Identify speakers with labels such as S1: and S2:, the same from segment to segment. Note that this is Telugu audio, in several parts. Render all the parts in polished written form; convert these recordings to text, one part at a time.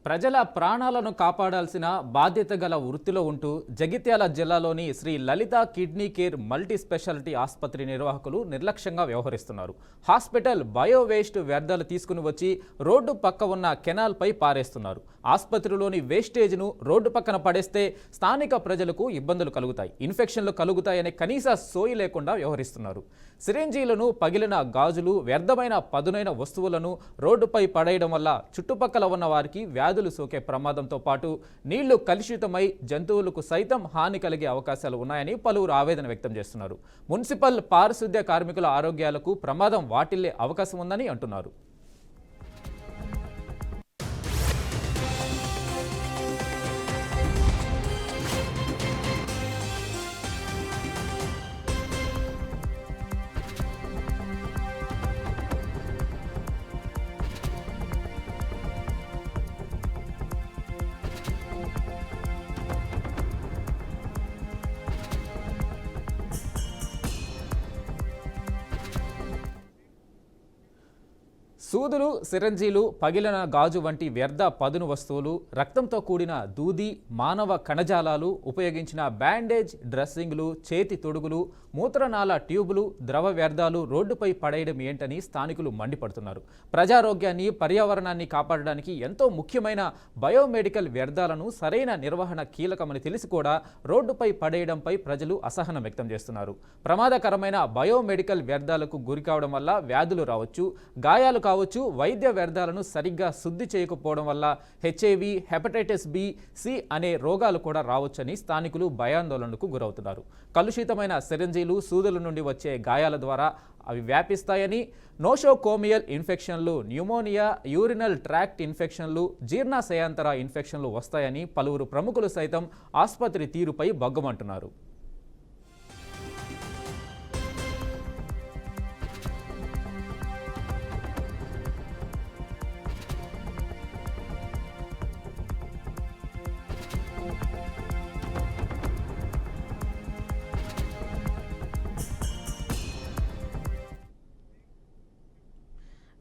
S1: ప్రజల ప్రాణాలను కాపాడాల్సిన బాధ్యత గల వృత్తిలో ఉంటూ జగిత్యాల జిల్లాలోని శ్రీ లలిత కిడ్నీ కేర్ మల్టీ స్పెషాలిటీ ఆసుపత్రి నిర్వాహకులు నిర్లక్ష్యంగా వ్యవహరిస్తున్నారు. హాస్పిటల్ బయో వేస్ట్ వ్యర్థాలు తీసుకుని వచ్చి రోడ్డు పక్క ఉన్న కెనాల్పై పారేస్తున్నారు. ఆసుపత్రిలోని వేస్టేజ్ను రోడ్డు పక్కన పడేస్తే స్థానిక ప్రజలకు ఇబ్బందులు కలుగుతాయి, ఇన్ఫెక్షన్లు కలుగుతాయనే కనీస సోయి లేకుండా వ్యవహరిస్తున్నారు. సిరింజీలను, పగిలిన గాజులు, వ్యర్థమైన పదునైన వస్తువులను రోడ్డుపై పడేయడం వల్ల చుట్టుపక్కల ఉన్న వారికి వ్యాధులు సోకే ప్రమాదంతో పాటు నీళ్లు కలుషితమై జంతువులకు సైతం హాని కలిగే అవకాశాలు ఉన్నాయని పలువురు ఆవేదన వ్యక్తం చేస్తున్నారు. మున్సిపల్ పారిశుద్ధ్య కార్మికుల ఆరోగ్యాలకు ప్రమాదం వాటిల్లే అవకాశం ఉందని అంటున్నారు. సూదులు, సిరంజీలు, పగిలిన గాజు వంటి వ్యర్థ పదును వస్తువులు, రక్తంతో కూడిన దూది, మానవ కణజాలాలు, ఉపయోగించిన బ్యాండేజ్, డ్రెస్సింగ్లు, చేతి తొడుగులు, మూత్రనాళ ట్యూబులు, ద్రవ వ్యర్థాలు రోడ్డుపై పడేయడం ఏంటని స్థానికులు మండిపడుతున్నారు. ప్రజారోగ్యాన్ని, పర్యావరణాన్ని కాపాడడానికి ఎంతో ముఖ్యమైన బయోమెడికల్ వ్యర్థాలను సరైన నిర్వహణ కీలకమని తెలిసి కూడా రోడ్డుపై పడేయడంపై ప్రజలు అసహనం వ్యక్తం చేస్తున్నారు. ప్రమాదకరమైన బయోమెడికల్ వ్యర్థాలకు గురికావడం వల్ల వ్యాధులు రావచ్చు, గాయాలు కావచ్చు, వైద్య వ్యర్థాలను సరిగ్గా శుద్ధి చేయకపోవడం వల్ల హెచ్ఐవి, హెపటైటిస్ బి, సి అనే రోగాలు కూడా రావచ్చని స్థానికులు భయాందోళనకు గురవుతున్నారు. కలుషితమైన సిరంజీలు, సూదుల నుండి వచ్చే గాయాల ద్వారా అవి వ్యాపిస్తాయని, నోషోకోమియల్ ఇన్ఫెక్షన్లు, న్యూమోనియా, యూరినల్ ట్రాక్ట్ ఇన్ఫెక్షన్లు, జీర్ణశయాంతర ఇన్ఫెక్షన్లు వస్తాయని పలువురు ప్రముఖులు సైతం ఆసుపత్రి తీరుపై బగ్గమంటున్నారు.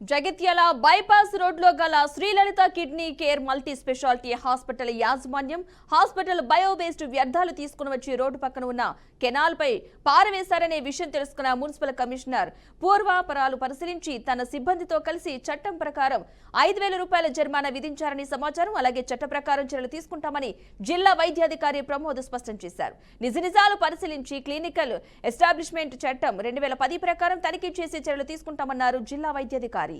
S2: జగిత్యాల బైపాస్ రోడ్లో గల Sri Lalitha kidney care multi speciality hospital యాజమాన్యం హాస్పిటల్ బయోవేస్ట్ వ్యర్థాలు తీసుకుని వచ్చి రోడ్డు పక్కన ఉన్న కెనాల్పై పారవేశారనే విషయం తెలుసుకున్న మున్సిపల్ కమిషనర్ పూర్వాపరాలు పరిశీలించి తన సిబ్బందితో కలిసి చట్టం ప్రకారం 5,000 రూపాయల జరిమానా విధించారని సమాచారం. అలాగే చట్ట ప్రకారం చర్యలు తీసుకుంటామని జిల్లా వైద్యాధికారి ప్రమోద్ స్పష్టం చేశారు. నిజాలు పరిశీలించి క్లినికల్ ఎస్టాబ్లిష్మెంట్ చట్టం 2010 ప్రకారం తనిఖీ చేసి చర్యలు తీసుకుంటామన్నారు జిల్లా వైద్యాధికారి.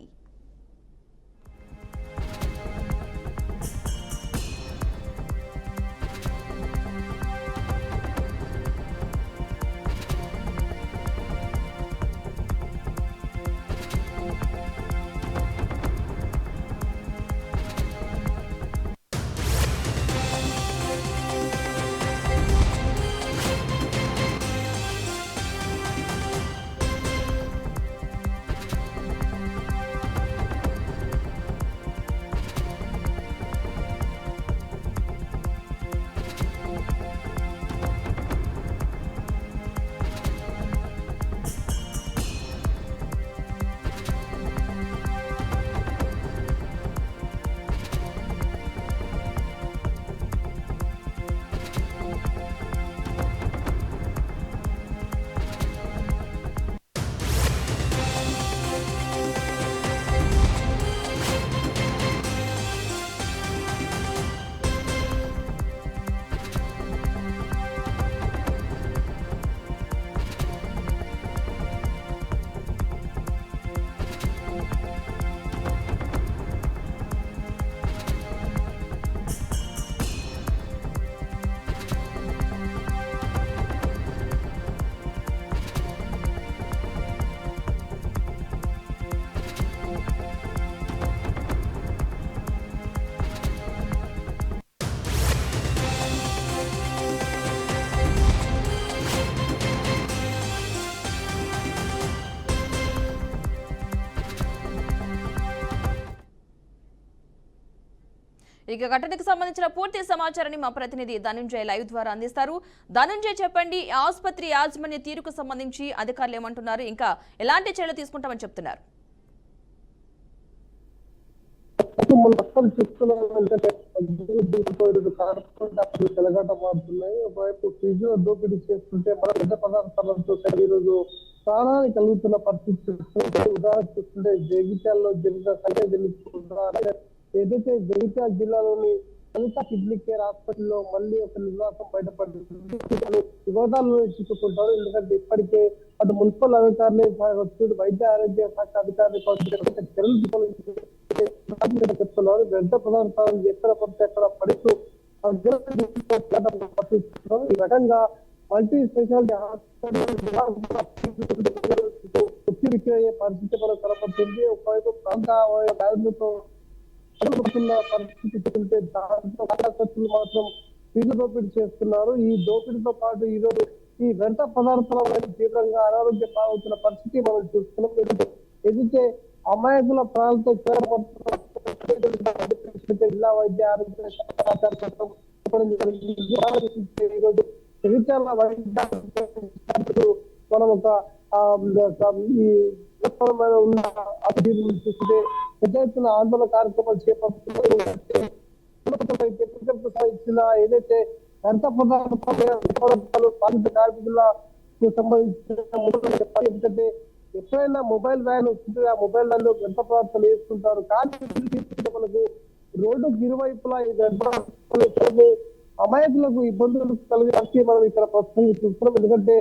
S2: ఇక ఘటనకు సంబంధించిన పూర్తి సమాచారాన్ని మా ప్రతినిధి ధనంజయ్ లైవ్ ద్వారా అందిస్తారు. ధనంజయ్, చెప్పండి, ఆసుపత్రి యాజమాన్య తీరుకు సంబంధించి అధికారులు ఏమంటున్నారు, ఇంకా ఎలాంటి చర్యలు తీసుకుంటామని చెప్తున్నారు?
S3: మన పక్కన చూస్తున్నాం ఏంటంటే కార్పొరేట్ తెలగాట మారుతున్నాయి. ఒకవైపు ఫీజు దోపిడీ చేస్తుంటే మన పెద్ద పదార్థాలతో ఈరోజు ప్రాణాన్ని కలుగుతున్న పరిస్థితి. ఉదాహరణ చూస్తుంటే జగిత్యాలలో జరిగిన సంఖ్య ఏదైతే జగిత్యాల జిల్లాలోని లలిత కిడ్నీ కేర్ హాస్పిటల్లో మళ్ళీ ఒక నివాసం బయటపడింది. వివాదాలను చిక్కుకుంటారు. ఎందుకంటే ఇప్పటికే అటు మున్సిపల్ అధికారులు కావచ్చు, వైద్య ఆరోగ్య శాఖ అధికారులు చర్యలు చెప్తున్నారు. వ్యర్థ పదార్థాలను ఎక్కడ పడితే అక్కడ పడుతూ ఈ రకంగా మల్టీ స్పెషాలిటీ హాస్పిటల్ విక్రయ పరిస్థితి మనకు కనపడుతుంది. ఒకవైపు ప్రాంత వ్యాధులతో పరిస్థితి చూస్తుంటే దాంట్లో ఖర్చులు మాత్రం ఫీజు దోపిడీ చేస్తున్నారు. ఈ దోపిడీతో పాటు ఈరోజు ఈ వ్యర్థ పదార్థాల తీవ్రంగా అనారోగ్య పాలవుతున్న పరిస్థితి మనం చూస్తున్నాం. ఏదైతే అమాయకుల ప్రాణాలతో జిల్లా వైద్య ఆరోగ్య ఈరోజు జగిత్యాల వైద్య మనం ఒక ఉన్న చూస్తే పెద్ద ఎత్తున ఆందోళన కార్యక్రమాలు చేపడుతున్నారు. ఇచ్చిన ఏదైతే వ్యర్థ పదార్థాలు పాలిత కార్మికులకు సంబంధించిన ఎందుకంటే ఎప్పుడైనా మొబైల్ వ్యాన్ వస్తుంటే ఆ మొబైల్ వ్యాన్ లో వ్యర్థ పదార్థాలు వేసుకుంటారు. కానీ మనకు రోడ్డుకు ఇరువైపులా ఈ వ్యర్థ పదార్థాలు అమాయకులకు ఇబ్బందులు కలిగి మనం ఇక్కడ ప్రస్తుతం చూస్తున్నాం. ఎందుకంటే